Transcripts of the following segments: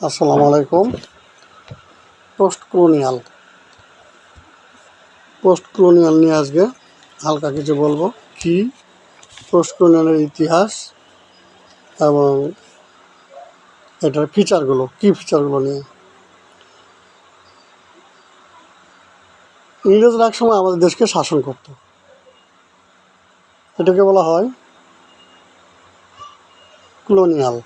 আসসালামু আলাইকুম। Post colonial নিয়ে আজকে হালকা কিছু বলবো। কি পোস্ট কলোনিয়ালের ইতিহাস এবং এটার ফিচারগুলো নিয়ে। ইংরেজরা এক সময় আমাদের দেশকে শাসন করত, এটাকে বলা হয় কলোনিয়াল।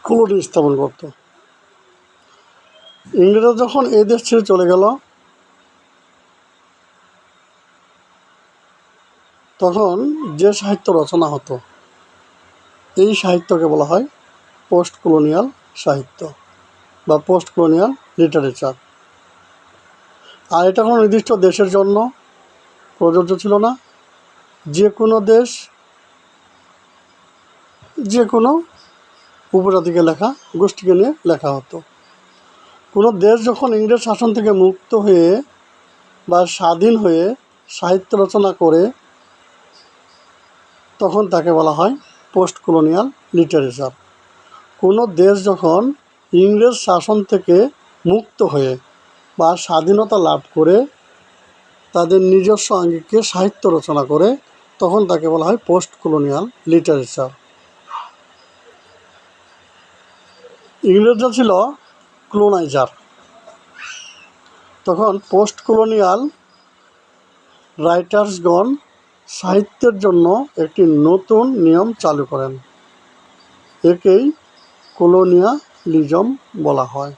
কলোনি স্থাপন করত। ইংরেজরা যখন এই দেশ ছেড়ে চলে গেল, তখন যে সাহিত্য রচনা হতো, এই সাহিত্যকে বলা হয় পোস্ট কলোনিয়াল সাহিত্য বা পোস্ট কলোনিয়াল লিটারেচার। আর এটা কোনো নির্দিষ্ট দেশের জন্য প্রযোজ্য ছিল না। যে কোনো দেশ, যে কোনো উপজাতিকে লেখা, গোষ্ঠীকে নিয়ে লেখা হতো। কোনো দেশ যখন ইংরেজ শাসন থেকে মুক্ত হয়ে বা স্বাধীন হয়ে সাহিত্য রচনা করে, তখন তাকে বলা হয় পোস্ট কলোনিয়াল লিটারেচার। কোনো দেশ যখন ইংরেজ শাসন থেকে মুক্ত হয়ে বা স্বাধীনতা লাভ করে তাদের নিজস্ব আঙ্গিকে সাহিত্য রচনা করে, তখন তাকে বলা হয় পোস্ট কলোনিয়াল লিটারেচার। ইংরেজরা ছিল কলোনাইজার। তখন পোস্ট কলোনিয়াল রাইটার্সগণ সাহিত্যের জন্য একটি নতুন নিয়ম চালু করেন। একেই কলোনিয়ালিজম বলা হয়।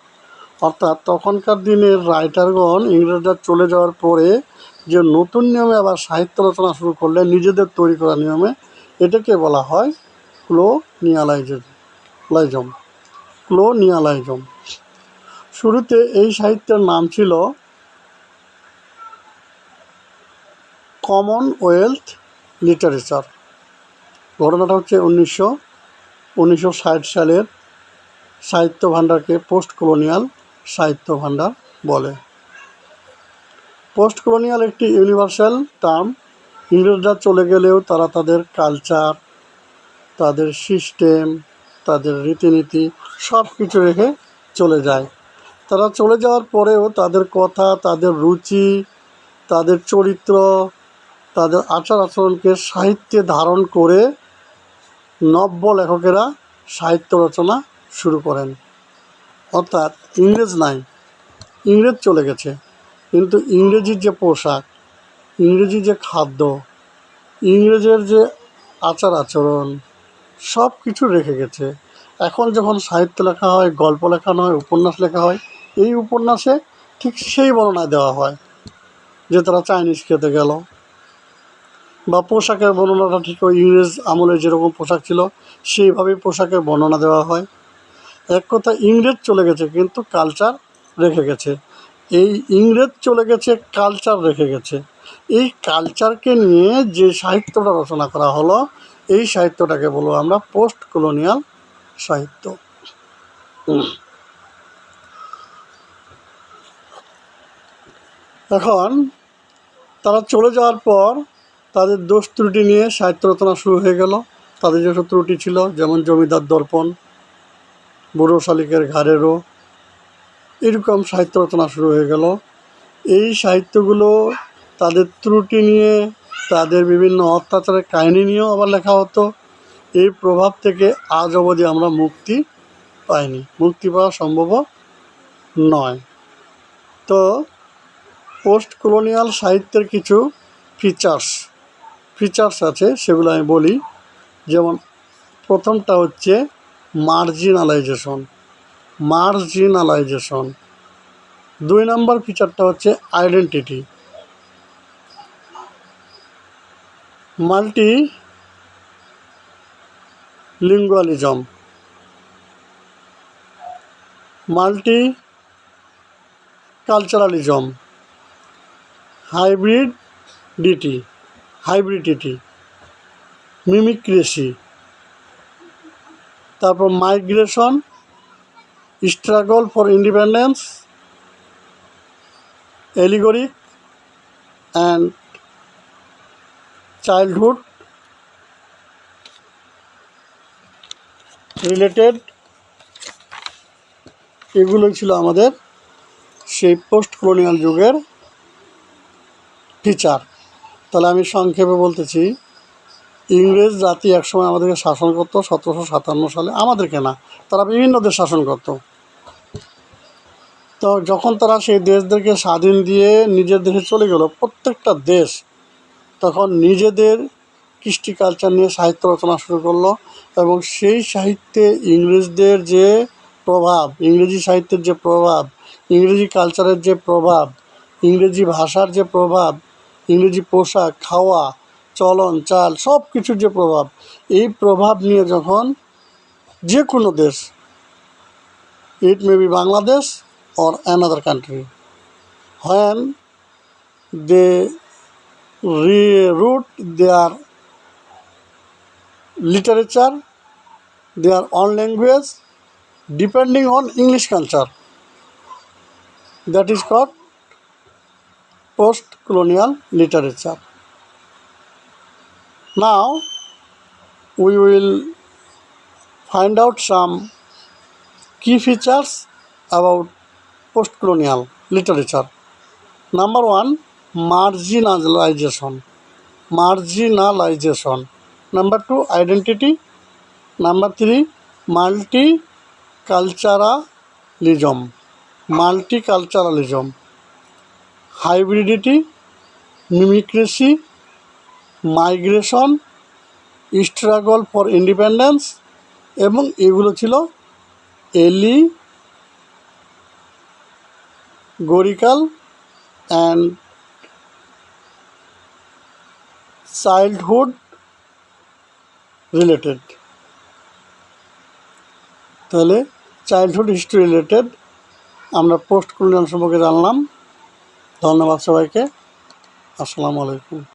অর্থাৎ তখনকার দিনের রাইটারগণ ইংরেজরা চলে যাওয়ার পরে যে নতুন নিয়মে আবার সাহিত্য রচনা শুরু করলেন, নিজেদের তৈরি করা নিয়মে, এটাকে বলা হয় কলোনিয়ালাইজম। শুরুতে এই সাহিত্যের নাম ছিল কমনওয়েলথ লিটারেচার। ঘটনাটা হচ্ছে 1960 সালের সাহিত্য ভাণ্ডারকে পোস্ট কলোনিয়াল সাহিত্য ভাণ্ডার বলে। পোস্ট কলোনিয়াল একটি ইউনিভার্সাল টার্ম। ইংরেজরা চলে গেলেও তারা তাদের কালচার, তাদের সিস্টেম, তাদের রীতিনীতি সব কিছু রেখে চলে যায়। তারা চলে যাওয়ার পরেও তাদের কথা, তাদের রুচি, তাদের চরিত্র, তাদের আচার আচরণকে সাহিত্যে ধারণ করে নব্য লেখকেরা সাহিত্য রচনা শুরু করেন। অর্থাৎ ইংরেজ নাই, ইংরেজ চলে গেছে, কিন্তু ইংরেজির যে পোশাক, ইংরেজি যে খাদ্য, ইংরেজের যে আচার আচরণ সব কিছু রেখে গেছে। এখন যখন সাহিত্য লেখা হয়, গল্প লেখানো হয়, উপন্যাস লেখা হয়, এই উপন্যাসে ঠিক সেই বর্ণনা দেওয়া হয় যে তারা চাইনিজ খেতে গেল, বা পোশাকের বর্ণনাটা ঠিক ওই ইংরেজ আমলে যেরকম পোশাক ছিল সেইভাবেই পোশাকের বর্ণনা দেওয়া হয়। এক কথা, ইংরেজ চলে গেছে কিন্তু কালচার রেখে গেছে। এই ইংরেজ চলে গেছে, কালচার রেখে গেছে। এই কালচারকে নিয়ে যে সাহিত্যটা রচনা করা হলো, এই সাহিত্যটাকে বলবো আমরা পোস্ট কলোনিয়াল সাহিত্য। এখন তারা চলে যাওয়ার পর তাদের দোষ ত্রুটি নিয়ে সাহিত্য রচনা শুরু হয়ে গেল। তাদের যেসব ত্রুটি ছিল, যেমন জমিদার দর্পণ, বুড়ো শালিকের ঘাড়েরও, এরকম সাহিত্য রচনা শুরু হয়ে গেল। এই সাহিত্যগুলো তাদের ত্রুটি নিয়ে, তাদের বিভিন্ন অত্যাচারের কাহিনী নিয়েও আবার লেখা হতো। এই প্রভাব থেকে আজ অবধি আমরা মুক্তি পাইনি, মুক্তি পাওয়া সম্ভব নয়। তো পোস্ট কলোনিয়াল সাহিত্যের কিছু ফিচার্স আছে, সেগুলো আমি বলি। যেমন প্রথমটা হচ্ছে মার্জিনালাইজেশন। 2 নম্বর ফিচারটা হচ্ছে আইডেন্টিটি। মাল্টিলিঙ্গুয়ালিজম, মাল্টিকালচারালিজম, হাইব্রিডিটি, মিমিক্রেসি, তারপর migration, struggle for independence, allegoric and childhood related এগুলোই ছিল আমাদের সেই পোস্ট কলোনিয়াল যুগের ফিচার। তাহলে আমি সংক্ষেপে বলতেছি, ইংরেজ জাতি একসময় আমাদেরকে শাসন করতো 1757 সালে, আমাদেরকে না, তারা বিভিন্ন দেশ শাসন করতো। তো যখন তারা সেই দেশদেরকে স্বাধীন দিয়ে নিজের দেশে চলে গেল প্রত্যেকটা দেশ, তখন নিজেদের কৃষ্টি কালচার নিয়ে সাহিত্য রচনা শুরু করলো। এবং সেই সাহিত্যে ইংরেজদের যে প্রভাব, ইংরেজি সাহিত্যের যে প্রভাব, ইংরেজি কালচারের যে প্রভাব, ইংরেজি ভাষার যে প্রভাব, ইংরেজি পোশাক, খাওয়া, চলন চাল, সব কিছুর যে প্রভাব, এই প্রভাব নিয়ে যখন যে কোনো দেশ, it may be Bangladesh or another country, when they reroute their literature, their own language, depending on English culture, that is called post-colonial literature. Now we will find out some key features about post-colonial literature. Number one, marginalization. Number two, identity. Number three, multiculturalism. Hybridity, mimicry, migration, struggle for independence, এবং এগুলো ছিল এলিগোরিক্যাল and childhood related. তাহলে childhood history related আমরা post colonial সম্পর্কে জানলাম। ধন্যবাদ সবাইকে। আসসালামু আলাইকুম।